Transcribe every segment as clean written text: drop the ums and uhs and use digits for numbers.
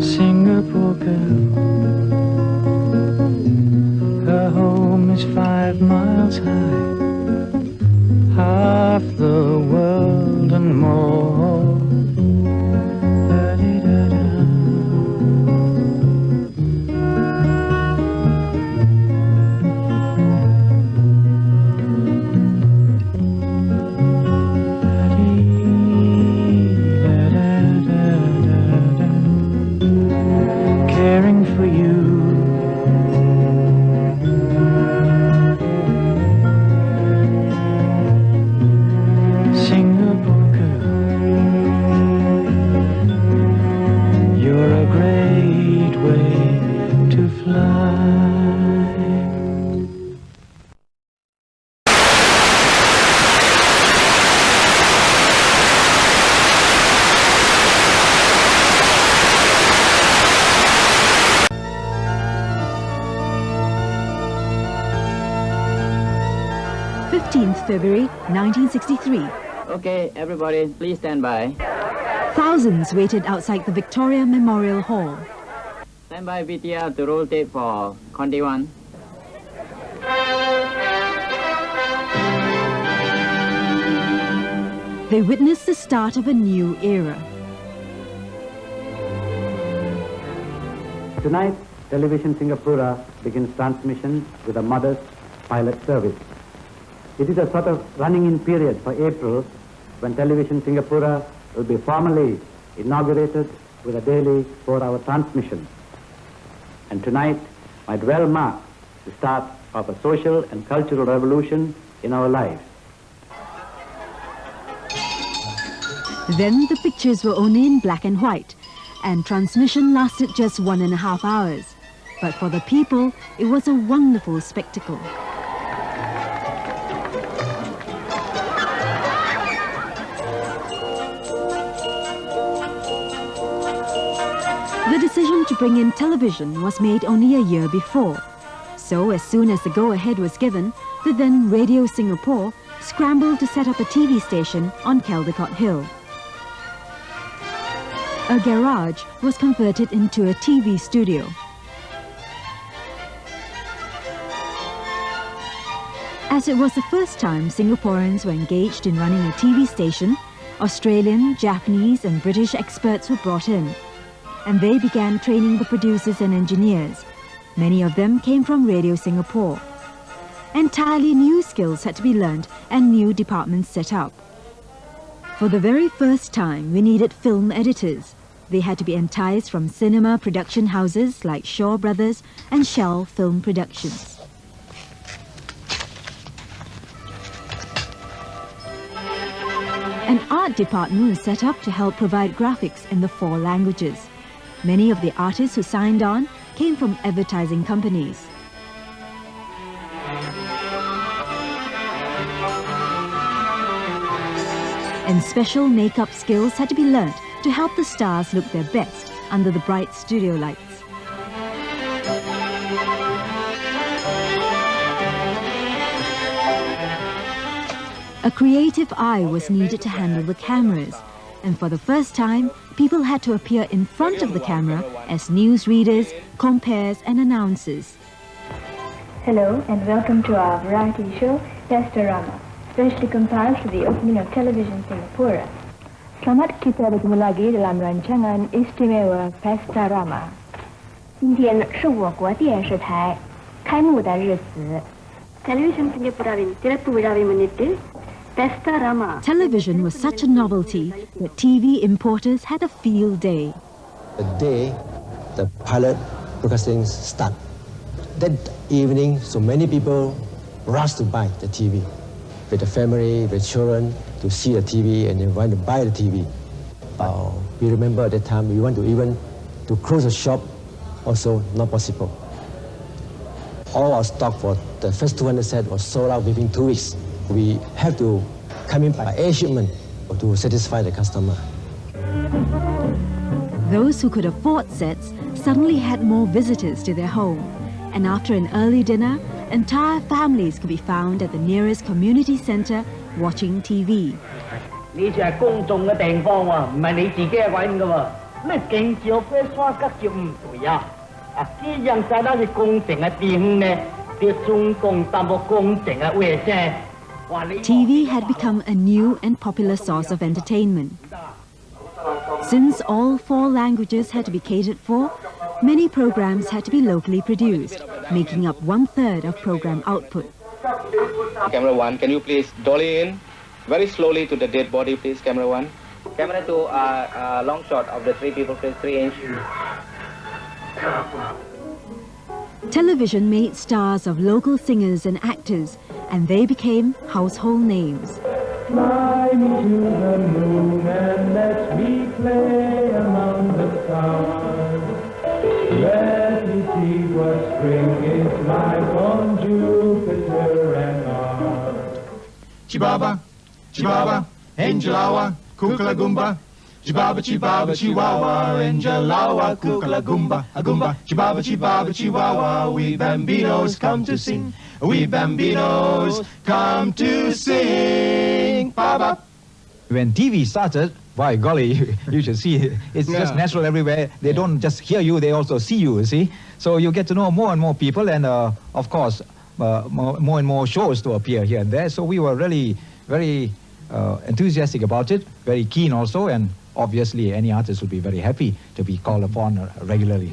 Singapore girl, her home is 5 miles high, half the world and more. Caring for you, Singapore girl, you're a great way to fly. February 1963. Okay, everybody, please stand by. Thousands waited outside the Victoria Memorial Hall. Stand by VTR to roll tape for Conti 1. They witnessed the start of a new era. Tonight, Television Singapura begins transmission with a modest pilot service. It is a sort of running-in period for April, when Television Singapura will be formally inaugurated with a daily 4-hour transmission. And tonight might well mark the start of a social and cultural revolution in our lives. Then the pictures were only in black and white, and transmission lasted just 1.5 hours. But for the people, it was a wonderful spectacle. The decision to bring in television was made only a year before. So as soon as the go-ahead was given, the then Radio Singapore scrambled to set up a TV station on Caldecott Hill. A garage was converted into a TV studio. As it was the first time Singaporeans were engaged in running a TV station, Australian, Japanese and British experts were brought in, and they began training the producers and engineers. Many of them came from Radio Singapore. Entirely new skills had to be learned and new departments set up. For the very first time, we needed film editors. They had to be enticed from cinema production houses like Shaw Brothers and Shell Film Productions. An art department was set up to help provide graphics in the 4 languages. Many of the artists who signed on came from advertising companies. And special makeup skills had to be learnt to help the stars look their best under the bright studio lights. A creative eye was needed to handle the cameras, and for the first time, people had to appear in front of the camera as newsreaders, compares and announcers. Hello and welcome to our variety show, Pestarama, specially compiled for the opening of Television Singapura. Selamat kita bertemu lagi dalam rancangan istimewa Pestarama. 今天是我国电视台开幕的日子。Television Singapuraவின் திறப்பு விழாவை முன்னிட்டு Pestarama. Television was such a novelty that TV importers had a field day. The day the pilot broadcasting started. That evening, so many people rushed to buy the TV. With the family, with children, to see the TV and they want to buy the TV. We remember at that time, we want to even to close the shop, also not possible. All our stock for the first 200 sets was sold out within 2 weeks. We have to come in by air shipment to satisfy the customer. Those who could afford sets suddenly had more visitors to their home, and after an early dinner, entire families could be found at the nearest community center watching TV. 呢處係公眾嘅地方喎，唔係你自己嘅揾嘅喎。咩警照飛刷吉照唔對啊！啊，呢樣晒都係公正嘅地方呢，啲中共淡薄公正嘅衛生。 TV had become a new and popular source of entertainment. Since all 4 languages had to be catered for, many programs had to be locally produced, making up 1/3 of program output. Camera 1, can you please dolly in very slowly to the dead body, please, camera 1. Camera 2, long shot of the 3 people, please, 3-inch. Television made stars of local singers and actors, and they became household names. Fly me to the moon and let me play among the stars. Let me see what spring is like on Jupiter and Mars. Chibaba, Chibaba, Angelawa, Kukala Goomba. Chibaba, Chibaba, Chihuahua, Angelawa, Kukala Goomba, Agumba. Chibaba, Chibaba, Chihuahua, we bambinos come to sing. We bambinos come to sing. Baba. When TV started, by golly, you should see, it's just natural everywhere. They don't just hear you, they also see you see. So you get to know more and more people, and of course, more and more shows to appear here and there. So we were really very enthusiastic about it, very keen also, and obviously any artist would be very happy to be called upon regularly.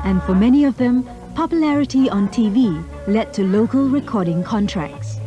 And for many of them, popularity on TV led to local recording contracts.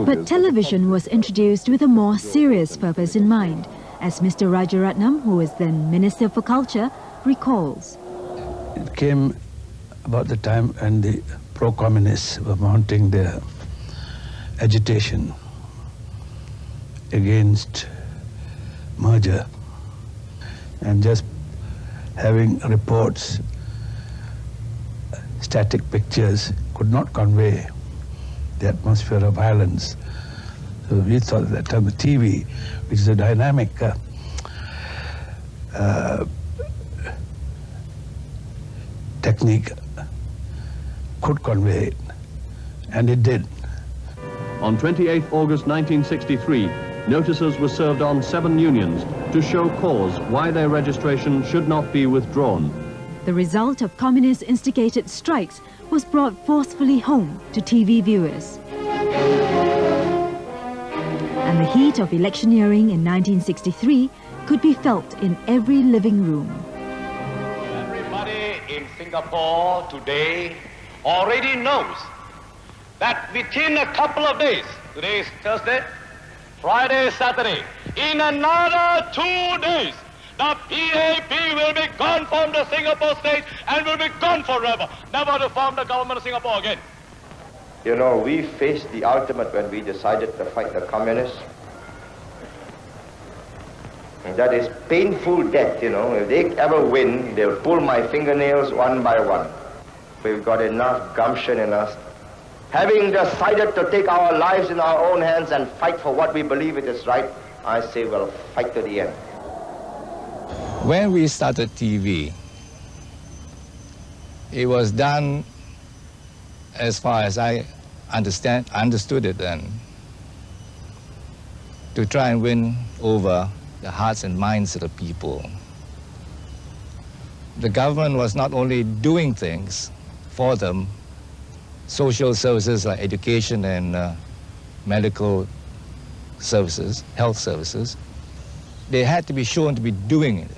But television was introduced with a more serious purpose in mind, as Mr. Rajaratnam, who was then Minister for Culture, recalls. It came about the time when the pro-communists were mounting their agitation against merger, and just having reports, static pictures could not convey the atmosphere of violence. So we thought at that time the TV, which is a dynamic technique, could convey it, and it did. On 28 August 1963, notices were served on 7 unions to show cause why their registration should not be withdrawn. The result of communist-instigated strikes was brought forcefully home to TV viewers. And the heat of electioneering in 1963 could be felt in every living room. Everybody in Singapore today already knows that within a couple of days, today is Thursday, Friday, Saturday, in another 2 days, the PAP will be gone from the Singapore state and will be gone forever, never to form the government of Singapore again. You know, we faced the ultimate when we decided to fight the communists. And that is painful death, you know. If they ever win, they'll pull my fingernails one by one. We've got enough gumption in us. Having decided to take our lives in our own hands and fight for what we believe it is right, I say we'll fight to the end. When we started TV, it was done, as far as I understood it then, to try and win over the hearts and minds of the people. The government was not only doing things for them, social services like education and medical services, health services, they had to be shown to be doing it.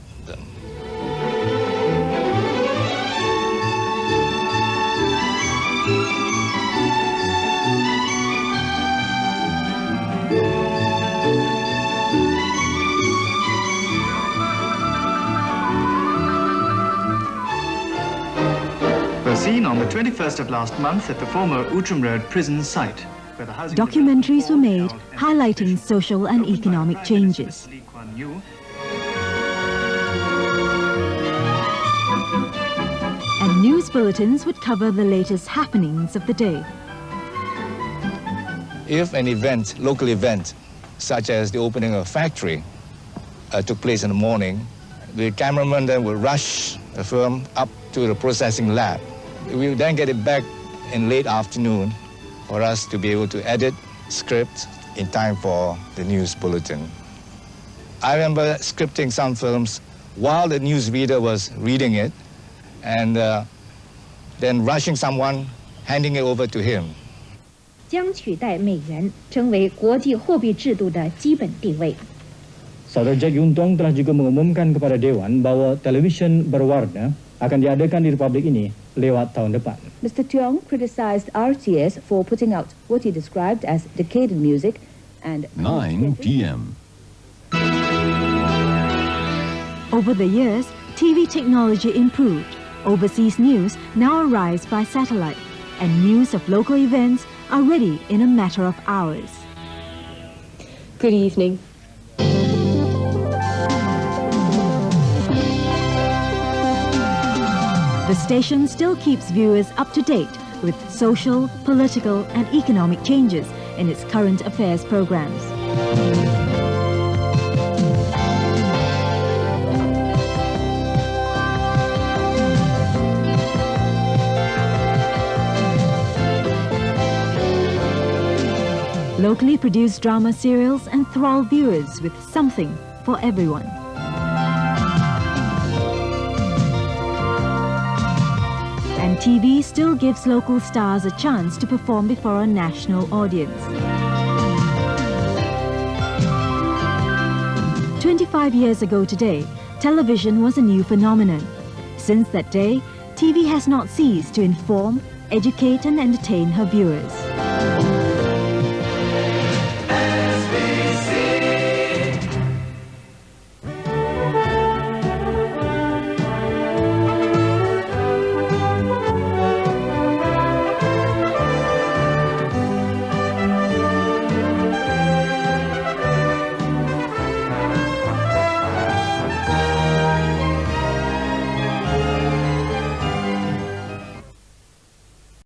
seen on the 21st of last month at the former Outram Road prison site, where the housing... Documentaries were made highlighting social and economic changes. And news bulletins would cover the latest happenings of the day. If an event, local event, such as the opening of a factory, took place in the morning, the cameraman then would rush the film up to the processing lab. We would then get it back in late afternoon for us to be able to edit script in time for the news bulletin. I remember scripting some films while the newsreader was reading it, and then rushing someone, handing it over to him. 将取代美元成为国际货币制度的基本定位。 Saudara Jack Yuntong telah juga mengumumkan kepada Dewan bahwa televisyen berwarna akan diadakan di Republik ini lewat tahun depan. Mr. Tiong criticized RTS for putting out what he described as decadent music and 9 p.m. Over the years, TV technology improved. Overseas news now arrives by satellite, and news of local events are ready in a matter of hours. Good evening. The station still keeps viewers up to date with social, political and economic changes in its current affairs programs. Locally produced drama serials enthrall viewers with something for everyone. And TV still gives local stars a chance to perform before a national audience. 25 years ago today, television was a new phenomenon. Since that day, TV has not ceased to inform, educate and entertain her viewers.